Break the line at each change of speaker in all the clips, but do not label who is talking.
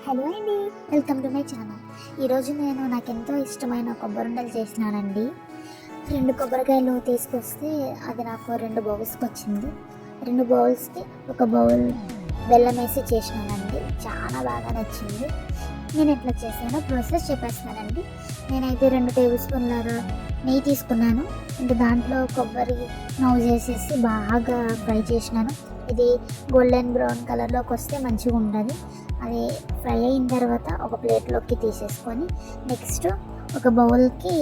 Hello అండి, welcome to my channel. ఈరోజు నేను నాకెంతో ఇష్టమైన కొబ్బరుండలు చేసినానండి. 2 కొబ్బరికాయలు తీసుకొస్తే అది నాకు 2 బౌల్స్కి వచ్చింది. 2 బౌల్స్కి ఒక బౌల్ బెల్లం వేసి చేసినానండి. చాలా బాగా నచ్చింది. నేను ఎట్లా చేశానో ప్రాసెస్ చెప్పేస్తానండి. నేనైతే 2 టేబుల్ స్పూన్ల నెయ్యి తీసుకున్నాను. ఇంకా దాంట్లో కొబ్బరి నవ్వు చేసేసి బాగా ఫ్రై చేసినాను. ఇది గోల్డెన్ బ్రౌన్ కలర్లోకి వస్తే మంచిగా ఉంటుంది. అది ఫ్రై అయిన తర్వాత ఒక ప్లేట్లోకి తీసేసుకొని నెక్స్ట్ ఒక బౌల్కి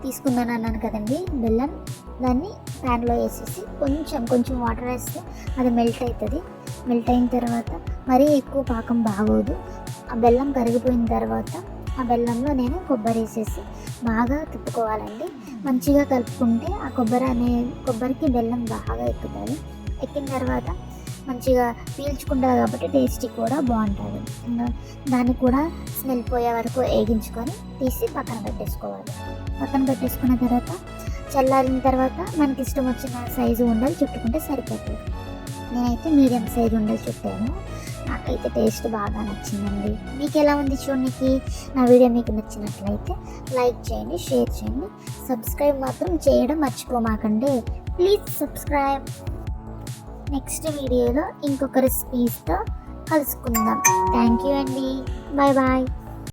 తీసుకున్నాను అన్నాను కదండి బెల్లం. దాన్ని ప్యాన్లో వేసేసి కొంచెం వాటర్ వేస్తే అది మెల్ట్ అవుతుంది. మెల్ట్ అయిన తర్వాత మరీ ఎక్కువ పాకం బాగోదు. ఆ బెల్లం కరిగిపోయిన తర్వాత ఆ బెల్లంలో నేను కొబ్బరి వేసేసి బాగా తిప్పుకోవాలండి. మంచిగా కలుపుకుంటే ఆ కొబ్బరికి బెల్లం బాగా ఎక్కుతుంది. ఎక్కిన తర్వాత మంచిగా పీల్చుకుంటుంది కాబట్టి టేస్టీ కూడా బాగుంటుంది. దాన్ని కూడా స్మెల్ పోయే వరకు వేగించుకొని తీసి పక్కన పెట్టేసుకోవాలి. పక్కన పెట్టేసుకున్న తర్వాత చల్లారిన తర్వాత మనకి ఇష్టం వచ్చిన సైజు ఉండలు చుట్టుకుంటే సరిపోతుంది. నేనైతే మీడియం సైజు ఉండలు చుట్టాను. నాకైతే టేస్ట్ బాగా నచ్చిందండి. మీకు ఎలా ఉంది చూడడానికి? నా వీడియో మీకు నచ్చినట్లయితే లైక్ చేయండి, షేర్ చేయండి, సబ్స్క్రైబ్ మాత్రం చేయడం మర్చిపోమాకండి. Please subscribe. నెక్స్ట్ వీడియోలో ఇంకొక రెసిపీస్తో కలుసుకుందాం. థ్యాంక్ యూ అండి. Bye bye.